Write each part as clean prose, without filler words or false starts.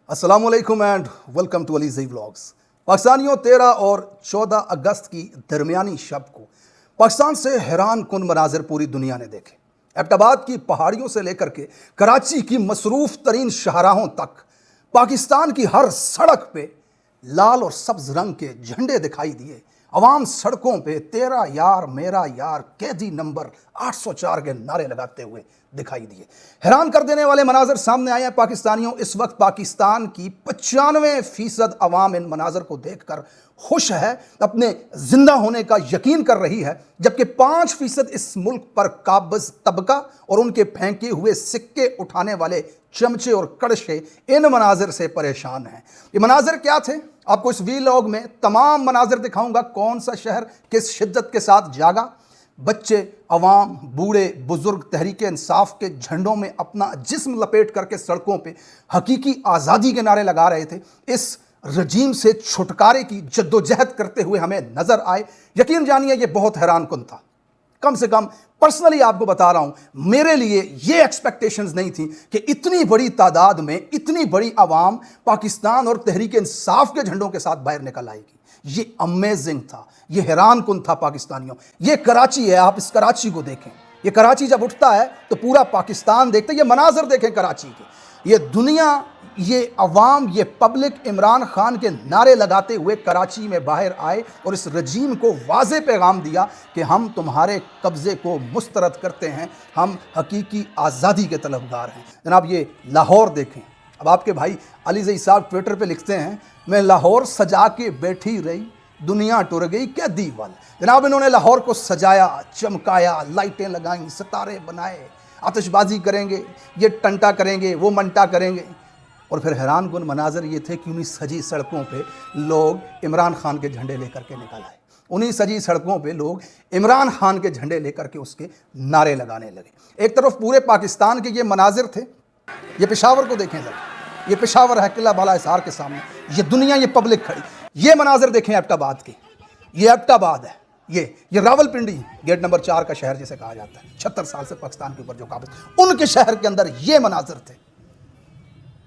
अस्सलाम वालेकुम and welcome to Ali Zai vlogs. पाकिस्तानियों 13 और 14 अगस्त की दरमियानी शब को पाकिस्तान से हैरान कुन मनाजिर पूरी दुनिया ने देखे। एबटाबाद की पहाड़ियों से लेकर के कराची की मसरूफ़ तरीन शाहराहों तक पाकिस्तान की हर सड़क पे लाल और सब्ज़ रंग के झंडे दिखाई दिए। अवाम सड़कों पे तेरा यार मेरा यार कैदी नंबर 804 के नारे लगाते हुए दिखाई दिए। हैरान कर देने वाले मनाजर सामने आए हैं पाकिस्तानियों। इस वक्त पाकिस्तान की 95% अवाम इन मनाजर को देखकर खुश है, अपने जिंदा होने का यकीन कर रही है, जबकि 5% इस मुल्क पर काबिज तबका और उनके फेंके हुए सिक्के उठाने वाले चमचे और कड़शे इन मनाजिर से परेशान हैं। ये मनाजिर क्या थे? आपको इस वीलॉग में तमाम मनाजिर दिखाऊंगा। कौन सा शहर किस शिद्दत के साथ जागा, बच्चे, अवाम, बूढ़े, बुजुर्ग तहरीक इंसाफ के झंडों में अपना जिस्म लपेट करके सड़कों पे हकीकी आज़ादी के नारे लगा रहे थे। इस रजीम से छुटकारे की जद्दोजहद करते हुए हमें नज़र आए। यकीन जानिए ये बहुत हैरान कुन था। कम से कम पर्सनली आपको बता रहा हूं, मेरे लिए ये एक्सपेक्टेशंस नहीं थी कि इतनी बड़ी तादाद में इतनी बड़ी आवाम पाकिस्तान और तहरीक इंसाफ के झंडों के साथ बाहर निकल आएगी। ये अमेजिंग था, ये हैरान कुन था पाकिस्तानियों। ये कराची है, आप इस कराची को देखें। ये कराची जब उठता है तो पूरा पाकिस्तान देखते। ये मनाजर देखें कराची के। ये दुनिया, ये अवाम, ये पब्लिक इमरान खान के नारे लगाते हुए कराची में बाहर आए और इस रजीम को वाज़े पैगाम दिया कि हम तुम्हारे कब्ज़े को मुस्तरद करते हैं, हम हकीकी आज़ादी के तलबगार हैं। जनाब ये लाहौर देखें। अब आपके भाई अली ज़ई साहब ट्विटर पे लिखते हैं, मैं लाहौर सजा के बैठी रही, दुनिया टुर गई कैदी वाल। जनाब इन्होंने लाहौर को सजाया, चमकाया, लाइटें लगाईं, सितारे बनाए, आतिशबाजी करेंगे, ये टंटा करेंगे, वो मंटा करेंगे। और फिर हैरान कुन मनाजर ये थे कि उन्हीं सजी सड़कों पे लोग इमरान खान के झंडे लेकर के निकल आए। उन्हीं सजी सड़कों पे लोग इमरान खान के झंडे लेकर के उसके नारे लगाने लगे। एक तरफ पूरे पाकिस्तान के ये मनाजिर थे। ये पेशावर को देखें जरा, ये पेशावर है किला बाला हिसार के सामने, ये दुनिया, ये पब्लिक खड़ी। ये मनाजिर देखें एबटाबाद के। ये एबटाबाद है, ये रावलपिंडी गेट नंबर 4 का शहर जिसे कहा जाता है। 76 साल से पाकिस्तान के ऊपर जो काबिज, उनके शहर के अंदर ये मनाजिर थे।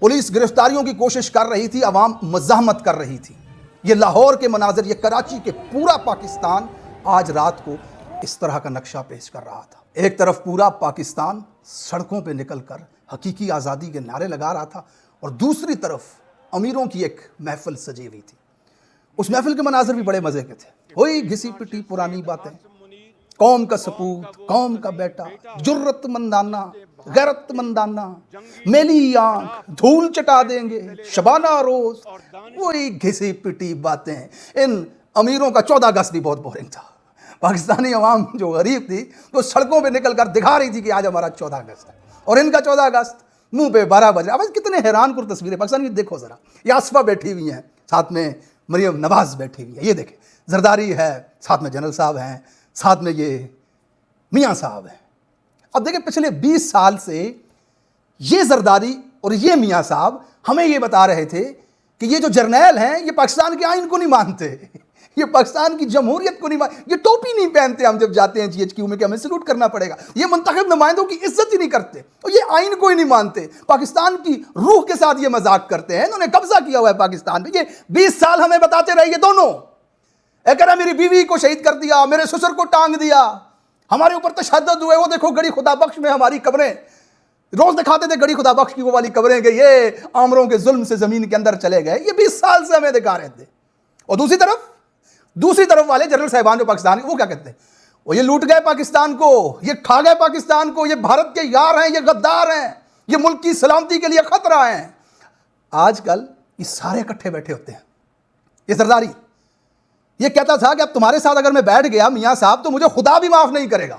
पुलिस गिरफ्तारियों की कोशिश कर रही थी, अवाम मज़ाहमत कर रही थी। ये लाहौर के मनाजिर, ये कराची के, पूरा पाकिस्तान आज रात को इस तरह का नक्शा पेश कर रहा था। एक तरफ पूरा पाकिस्तान सड़कों पे निकलकर हकीकी आज़ादी के नारे लगा रहा था और दूसरी तरफ अमीरों की एक महफिल सजी हुई थी। उस महफिल के मनाजिर भी बड़े मज़े के थे। वही घिसी पिटी पुरानी बातें, कौम का सपूत, कौम का बेटा, जुर्रतमंदाना, गैरतमंदाना, मेली आंख, धूल चटा देंगे, शबाना रोज, वही घिसी पिटी बातें। इन अमीरों का 14 अगस्त भी बहुत बोरिंग था। पाकिस्तानी अवाम जो गरीब थी तो सड़कों पे निकल कर दिखा रही थी कि आज हमारा 14 अगस्त है, और इनका 14 अगस्त मुंह पे 12 बज रहा है। अब कितने हैरान कुन तस्वीरें पाकिस्तानी देखो ज़रा। यासफा बैठी हुई हैं, साथ में मरियम नवाज बैठी हुई है, ये देखें, जरदारी है, साथ में जनरल साहब हैं, साथ में ये मियाँ साहब हैं। अब देखें, पिछले 20 साल से ये जरदारी और ये मियाँ साहब हमें ये बता रहे थे कि ये जो जर्नैल हैं ये पाकिस्तान के आइन को नहीं मानते, ये पाकिस्तान की जमहूरियत को नहीं मानते, ये टोपी नहीं पहनते हम जब जाते हैं GHQ में कि हमें सलूट करना पड़ेगा, ये मुंतखब नुमाइंदों की इज्जत ही नहीं करते और ये आइन को ही नहीं मानते, पाकिस्तान की रूह के साथ ये मजाक करते हैं। इन्होंने कब्जा किया हुआ है पाकिस्तान पे। ये 20 साल हमें बताते रहे ये दोनों, एक मेरी बीवी को शहीद कर दिया, मेरे ससुर को टांग दिया, हमारे ऊपर तशद्दुद हुए, वो देखो गड़ी खुदा बख्श में हमारी कब्रें, रोज दिखाते थे गड़ी खुदा बख्श की वो वाली कब्रें कि ये आमरों के जुल्म से जमीन के अंदर चले गए। ये 20 साल से हमें दिखा रहे थे। और दूसरी तरफ वाले जनरल साहिबान जो पाकिस्तान के, वो क्या कहते हैं? वो ये लूट गए पाकिस्तान को, ये खा गए पाकिस्तान को, ये भारत के यार हैं, ये गद्दार हैं, ये मुल्क की सलामती के लिए खतरा हैं। आजकल ये सारे इकट्ठे बैठे होते हैं। ये सरदारी ये कहता था कि अब तुम्हारे साथ अगर मैं बैठ गया मियाँ साहब तो मुझे खुदा भी माफ नहीं करेगा।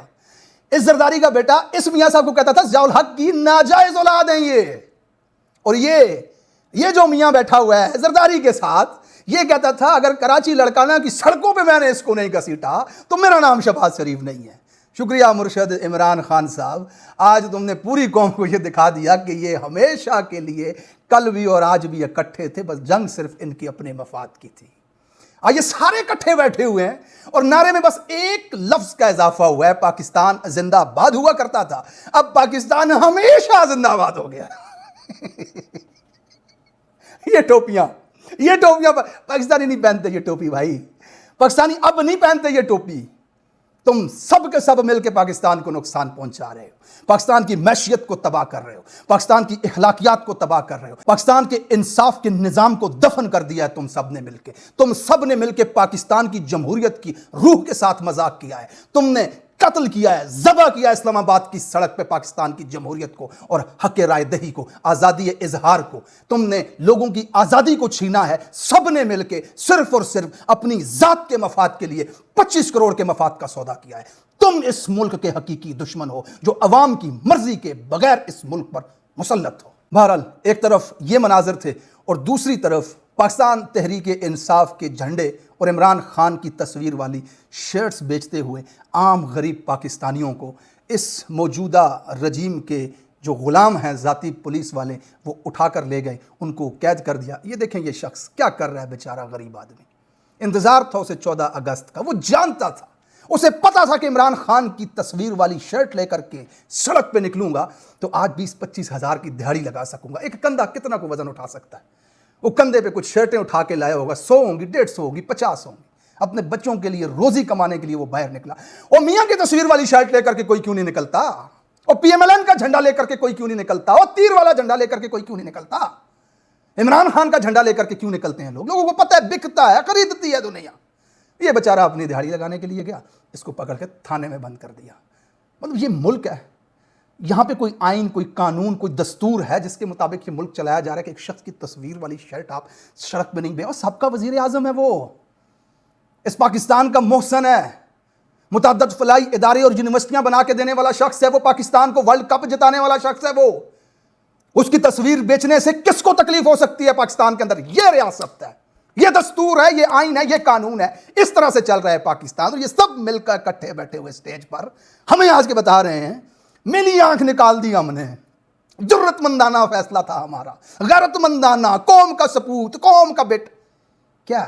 इस जरदारी का बेटा इस मियाँ साहब को कहता था ज़ियाउल हक की नाजायज औलाद हैं ये। और ये जो मियाँ बैठा हुआ है जरदारी के साथ, ये कहता था अगर कराची लड़काना की सड़कों पे मैंने इसको नहीं घसीटा तो मेरा नाम शहबाज शरीफ नहीं है। शुक्रिया मुर्शद इमरान खान साहब, आज तुमने पूरी कौम को ये दिखा दिया कि ये हमेशा के लिए कल भी और आज भी इकट्ठे थे, बस जंग सिर्फ इनकी अपने मफाद की थी। आज ये सारे इकट्ठे बैठे हुए हैं और नारे में बस एक लफ्ज का इजाफा हुआ है, पाकिस्तान जिंदाबाद हुआ करता था, अब पाकिस्तान हमेशा जिंदाबाद हो गया। ये टोपियां पाकिस्तानी नहीं पहनते ये टोपी भाई, पाकिस्तानी अब नहीं पहनते ये टोपी। तुम सब के सब मिलकर पाकिस्तान को नुकसान पहुंचा रहे हो, पाकिस्तान की मैशियत को तबाह कर रहे हो, पाकिस्तान की इखलाकियात को तबाह कर रहे हो, पाकिस्तान के इंसाफ के निजाम को दफन कर दिया है तुम सब ने मिलकर। तुम सब ने मिलकर पाकिस्तान की जमहूरियत की रूह के साथ मजाक किया है, तुमने कत्ल किया है, ज़बह किया इस्लामाबाद की सड़क पे पाकिस्तान की जमहूरियत को और हक राय दही को, आज़ादी इजहार को। तुमने लोगों की आज़ादी को छीना है, सब ने मिलकर सिर्फ और सिर्फ अपनी ज़ात के मफाद के लिए 25 करोड़ के मफाद का सौदा किया है। तुम इस मुल्क के हकीकी दुश्मन हो जो अवाम की मर्जी के बगैर इस मुल्क पर मुसल्लत हो। बहरहाल एक तरफ ये मनाजिर थे और दूसरी तरफ पाकिस्तान तहरीक इंसाफ के झंडे और इमरान खान की तस्वीर वाली शर्ट्स बेचते हुए आम गरीब पाकिस्तानियों को इस मौजूदा रजीम के जो ग़ुलाम हैं ज़ाती पुलिस वाले, वो उठा कर ले गए, उनको कैद कर दिया। ये देखें ये शख्स क्या कर रहा है बेचारा गरीब आदमी। इंतज़ार था उसे 14 अगस्त का, वो जानता था, उसे पता था कि इमरान खान की तस्वीर वाली शर्ट लेकर के सड़क पे निकलूंगा तो आज 20-25 हज़ार की दिहाड़ी लगा सकूंगा। एक कंधा कितना को वज़न उठा सकता है? वो कंधे पे कुछ शर्टें उठा के लाया होगा, 100 होंगी, 150 होगी, 50 होंगी। अपने बच्चों के लिए रोजी कमाने के लिए वो बाहर निकला। और मियाँ की तस्वीर वाली शर्ट लेकर के कोई क्यों नहीं निकलता? और PMLN का झंडा लेकर के कोई क्यों नहीं निकलता? और तीर वाला झंडा लेकर के कोई क्यों नहीं निकलता? इमरान खान का झंडा लेकर के क्यों निकलते हैं लोग? लोगों को पता है बिकता है, खरीदती है दुनिया। ये बेचारा अपनी दिहाड़ी लगाने के लिए गया, इसको पकड़ के थाने में बंद कर दिया। मतलब ये मुल्क है, यहाँ पे कोई आइन, कोई कानून, कोई दस्तूर है जिसके मुताबिक ये मुल्क चलाया जा रहा है कि एक शख्स की तस्वीर वाली शर्ट आप सड़क पे नहीं बेचो। सबका वजीर आजम है वो, इस पाकिस्तान का मोहसन है, मुतअद्दिद फलाई इदारे और यूनिवर्सिटियां बना के देने वाला शख्स है वो, पाकिस्तान को वर्ल्ड कप जिताने वाला शख्स है वो। उसकी तस्वीर बेचने से किसको तकलीफ हो सकती है पाकिस्तान के अंदर? ये रियासत है, ये दस्तूर है, ये आइन है, ये कानून है। इस तरह से चल रहा है पाकिस्तान। और ये सब मिलकर इकट्ठे बैठे हुए स्टेज पर हमें आज के बता रहे हैं, मिली आंख निकाल दी हमने, जुर्रतमंदाना फैसला था हमारा, गैरतमंदाना, कौम का सपूत, कौम का बेट। क्या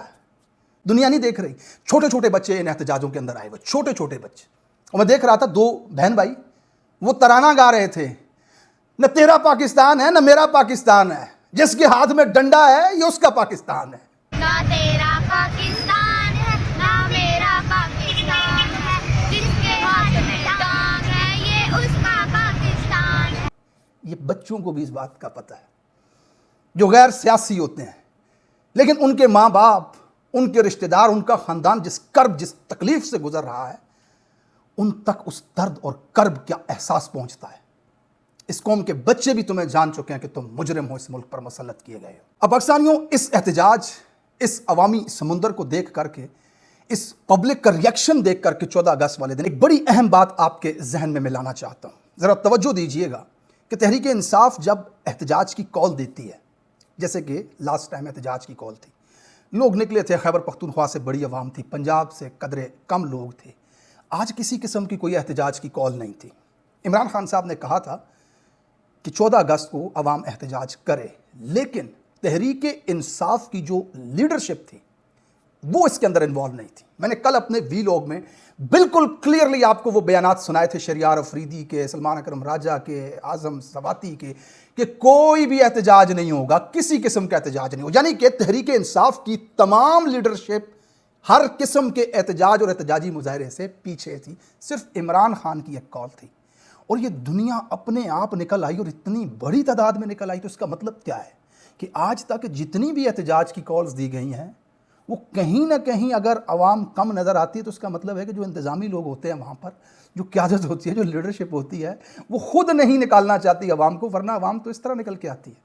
दुनिया नहीं देख रही? छोटे छोटे बच्चे इन एहतजाजों के अंदर आए हुए, छोटे छोटे बच्चे। और मैं देख रहा था 2 बहन भाई वो तराना गा रहे थे, न तेरा पाकिस्तान है न मेरा पाकिस्तान है, जिसके हाथ में डंडा है ये उसका पाकिस्तान है। ना तेरा पाकिस्तान है ना मेरा पाकिस्तान है, जिसके हाथ में टांग है ये उसका पाकिस्तान है। ये बच्चों को भी इस बात का पता है जो गैर सियासी होते हैं, लेकिन उनके माँ बाप, उनके रिश्तेदार, उनका ख़ानदान जिस कर्ब, जिस तकलीफ से गुजर रहा है, उन तक उस दर्द और कर्ब का एहसास पहुंचता है। इस कौम के बच्चे भी तुम्हें जान चुके हैं कि तुम मुजरिम हो, इस मुल्क पर मुसल्लत किए गए हो। अब पाकिस्तानियों, इस एहतजाज, इस अवामी समुंदर को देख करके, इस पब्लिक का रिएक्शन देख करके 14 अगस्त वाले दिन एक बड़ी अहम बात आपके जहन में मैं लाना चाहता हूँ। ज़रा तवज्जो दीजिएगा कि तहरीक इंसाफ जब एहतजाज की कॉल देती है, जैसे कि लास्ट टाइम एहतजाज की कॉल थी, लोग निकले थे, खैबर पख्तूनख्वा से बड़ी आवाम थी, पंजाब से कदरे कम लोग थे। आज किसी किस्म की कोई एहतजाज की कॉल नहीं थी। इमरान खान साहब ने कहा था कि 14 अगस्त को अवाम एहतजाज करे, लेकिन तहरीक इंसाफ की जो लीडरशिप थी वो इसके अंदर इन्वॉल्व नहीं थी। मैंने कल अपने वीलॉग में बिल्कुल क्लियरली आपको वो बयानात सुनाए थे शरियार अफरीदी के, सलमान अकरम राजा के, आज़म सवाती के, कि कोई भी एहतजाज नहीं होगा, किसी किस्म का एहतजाज नहीं होगा। यानी कि तहरीक इंसाफ की तमाम लीडरशिप हर किस्म के एहतजाज और एहतजाजी मुजाहरे से पीछे थी। सिर्फ इमरान खान की एक कॉल थी और ये दुनिया अपने आप निकल आई और इतनी बड़ी तादाद में निकल आई। तो इसका मतलब क्या है कि आज तक जितनी भी एहतजाज की कॉल्स दी गई हैं वो कहीं ना कहीं अगर आवाम कम नज़र आती है तो उसका मतलब है कि जो इंतज़ामी लोग होते हैं वहाँ पर, जो क़यादत होती है, जो लीडरशिप होती है, वो खुद नहीं निकालना चाहती आवाम को, वरना आवाम तो इस तरह निकल के आती है।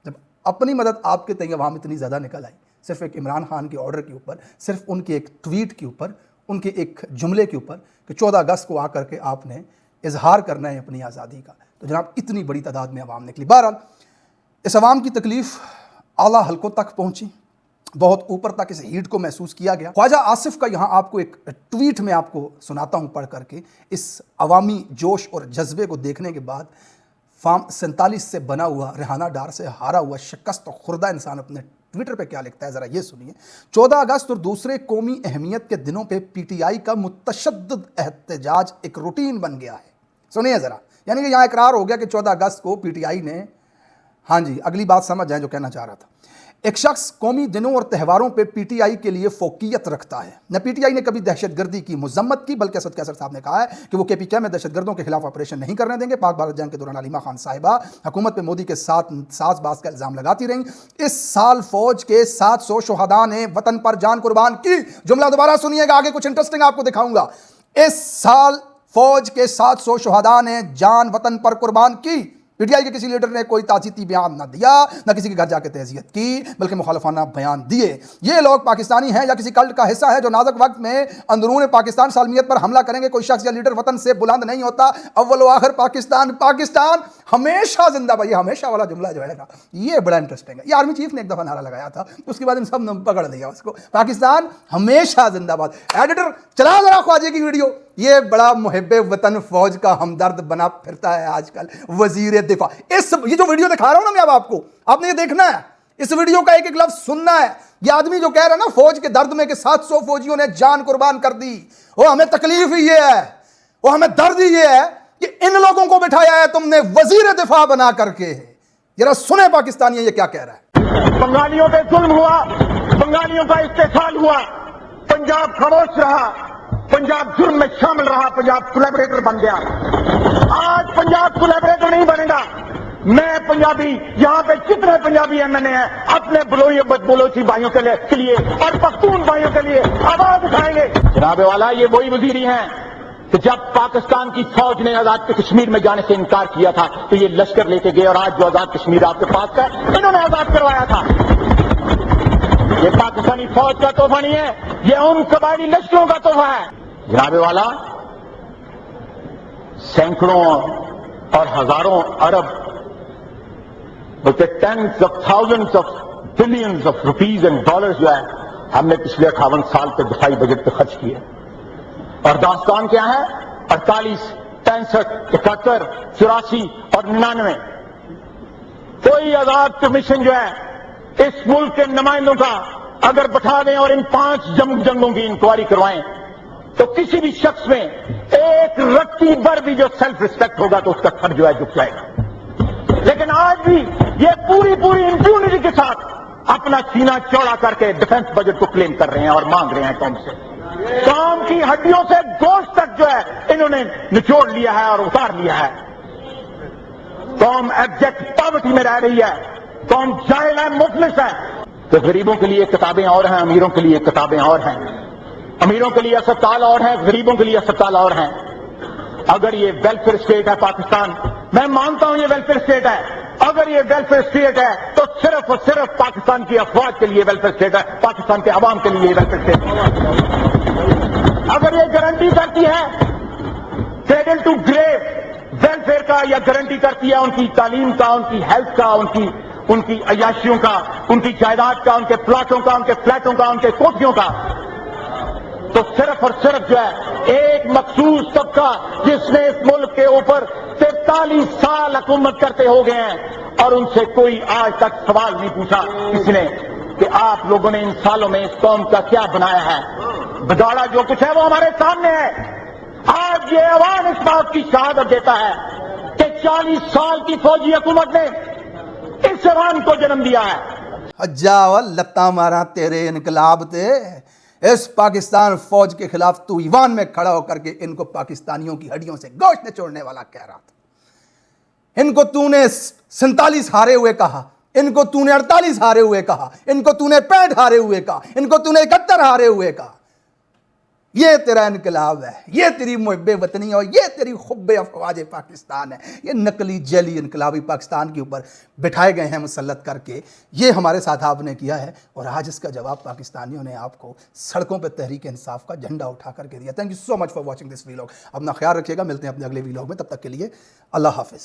जब अपनी मदद आपके तय आवाम इतनी ज़्यादा निकल आई, सिर्फ एक इमरान खान के ऑर्डर के ऊपर, सिर्फ उनके एक ट्वीट के ऊपर, उनके एक जुमले के ऊपर कि 14 अगस्त को आकर के आपने इजहार करना है अपनी आज़ादी का, तो जनाब इतनी बड़ी तादाद में आवाम निकली। बहरहाल इस आवाम की तकलीफ़ आला हलकों तक पहुँची, बहुत ऊपर तक इस हीट को महसूस किया गया। ख्वाजा आसिफ का यहाँ आपको एक ट्वीट में आपको सुनाता हूँ पढ़ करके। इस अवामी जोश और जज्बे को देखने के बाद फार्म 47 से बना हुआ, रेहाना डार से हारा हुआ शिकस्त और खुर्दा इंसान अपने ट्विटर पे क्या लिखता है, ज़रा ये सुनिए। 14 अगस्त और दूसरे कौमी अहमियत के दिनों पे PTI का मुतशद्दिद एहतजाज एक रूटीन बन गया है। सुनिए ज़रा, यानी कि यहाँ इकरार हो गया कि 14 अगस्त को PTI ने हाँ जी, अगली बात समझ जाए जो कहना चाह रहा था। एक शख्स कौमी दिनों और त्योहारों पे पीटीआई के लिए फोकियत रखता है। न पीटीआई ने कभी दहशतगर्दी की मजम्मत की, बल्कि असद कैसर साहब ने कहा है कि वो केपीके में दहशतगर्दों के खिलाफ ऑपरेशन नहीं करने देंगे। पाक भारत जंग के दौरान हलीमा खान साहिबा हुकूमत पे मोदी के साथ साज़बाज़ का इल्ज़ाम लगाती रहीं। इस साल फौज के 700 शहादा ने वतन पर जान कुर्बान की। जुमला दोबारा सुनिएगा, आगे कुछ इंटरेस्टिंग आपको दिखाऊंगा। इस साल फौज के 700 शहादा ने जान वतन पर कुर्बान की। पीटीआई के किसी लीडर ने कोई ताज़ीती बयान न दिया, न किसी के घर जाके तहज़ियत की, बल्कि मुखालफाना बयान दिए। ये लोग पाकिस्तानी हैं या किसी कल्ट का हिस्सा है जो नाजुक वक्त में अंदरून पाकिस्तान सालमियत पर हमला करेंगे। कोई शख्स या लीडर वतन से बुलंद नहीं होता। अव्वल व आखिर पाकिस्तान, पाकिस्तान हमेशा जिंदाबाद। ये हमेशा वाला जुमला जो है ना, ये बड़ा इंटरेस्टिंग है। ये आर्मी चीफ ने एक दफ़ा नारा लगाया था, उसके बाद इन सब ने पकड़ लिया उसको। पाकिस्तान हमेशा जिंदाबाद। एडिटर चला जरा ख्वाजे की वीडियो। ये बड़ा मुहिब्बे वतन फौज का हमदर्द बना फिरता है आजकल वजीर दिफा। ये जो वीडियो दिखा रहा हूं ना मैं अब आपको, आपने ये देखना है, इस वीडियो का एक एक लफ्ज सुनना है। ये आदमी जो कह रहा है ना फौज के दर्द में कि 700 फौजियों ने जान कुर्बान कर दी, वो हमें तकलीफ ही ये है, वो हमें दर्द ही ये है कि इन लोगों को बिठाया है तुमने वजीर दिफा बना करके। जरा सुने पाकिस्तानी ये क्या कह रहा है। बंगालियों पे जुल्म हुआ, बंगालियों का इस्तेसाल हुआ, पंजाब खामोश रहा, पंजाब जुर्म में शामिल रहा, पंजाब कोलैबोरेटर बन गया। आज पंजाब कोलैबोरेटर नहीं बनेगा। मैं पंजाबी, यहां पे जितने पंजाबी एमएनए हैं, अपने बलोची भाइयों के लिए और पख्तून भाइयों के लिए आवाज उठाएंगे। जनाब वाला, ये वही वजीरी हैं कि जब पाकिस्तान की फौज ने आजाद कश्मीर में जाने से इनकार किया था तो ये लश्कर लेके गए, और आज जो आजाद कश्मीर आपके पास है, इन्होंने आजाद करवाया था। ये पाकिस्तानी फौज का तोहफा नहीं है, ये उन कबायली लश्करों का तोहफा है। जनाब वाला, सैकड़ों और हजारों अरब, बल्कि tens of thousands of billions of rupees and dollars जो है हमने पिछले 58 साल के दिफाई बजट पे खर्च किए। और दास्तान क्या है? 48, 65, 71, 84 और 99। कोई आजाद कमीशन जो है इस मुल्क के नुमाइंदों का अगर बैठा दें और इन 5 जंगों की इंक्वायरी करवाएं तो किसी भी शख्स में एक रत्ती भर भी जो सेल्फ रिस्पेक्ट होगा तो उसका सर जो है झुक जाएगा। लेकिन आज भी ये पूरी इंप्यूनिटी के साथ अपना सीना चौड़ा करके डिफेंस बजट को क्लेम कर रहे हैं और मांग रहे हैं कौम से। कौम की हड्डियों से गोश्त तक जो है इन्होंने निचोड़ लिया है और उतार लिया है। कौम एब्जेक्ट पॉवर्टी में रह रही है, कौम जाहिल है, मुफलिस है। तो गरीबों के लिए किताबें और हैं, अमीरों के लिए किताबें और हैं। अमीरों के लिए अस्पताल और हैं, गरीबों के लिए अस्पताल और हैं। अगर ये वेलफेयर स्टेट है पाकिस्तान, मैं मानता हूं ये वेलफेयर स्टेट है। अगर ये वेलफेयर स्टेट है तो सिर्फ और सिर्फ पाकिस्तान की अफवाज के लिए वेलफेयर स्टेट है, पाकिस्तान के अवाम के लिए वेलफेयर स्टेट है। अगर ये गारंटी करती है क्रेडल टू ग्रेव वेलफेयर का, या गारंटी करती है उनकी तालीम का, उनकी हेल्थ का, उनकी अयाशियों का, उनकी जायदाद का, उनके प्लाटों का, उनके फ्लैटों का, उनके कोठियों का, तो सिर्फ और सिर्फ जो है एक मखसूस तबका जिसने इस मुल्क के ऊपर 43 साल हुकूमत करते हो गए हैं और उनसे कोई आज तक सवाल नहीं पूछा किसी ने कि आप लोगों ने इन सालों में इस कौम का क्या बनाया है। बिगाड़ा जो कुछ है वो हमारे सामने है। आज ये अवाम इस बात की शहादत देता है कि 40 साल की फौजी हुकूमत ने इस अवाम को जन्म दिया है। जाओ लत्ता मारा तेरे इनकलाब ते, इस पाकिस्तान फौज के खिलाफ तू ईवान में खड़ा होकर के इनको पाकिस्तानियों की हड्डियों से गोश्त निचोड़ने वाला कह रहा था। इनको तूने 47 हारे हुए कहा, इनको तूने 48 हारे हुए कहा, इनको तूने 65 हारे हुए कहा, इनको तूने 71 हारे हुए कहा। ये तेरा इनकलाब है, ये तेरी मुहिब्बे वतनी और ये तेरी खुब्बे अफवाज पाकिस्तान है। ये नकली जली इनकलाबी पाकिस्तान के ऊपर बिठाए गए हैं मुसल्लत करके। ये हमारे साथ आपने किया है और आज इसका जवाब पाकिस्तानियों ने आपको सड़कों पर तहरीक इंसाफ का झंडा उठा करके दिया। Thank you so much for watching this vlog. अपना ख्याल रखिएगा, मिलते हैं अपने अगले वीलॉग में, तब तक के लिए अल्लाह हाफिज़।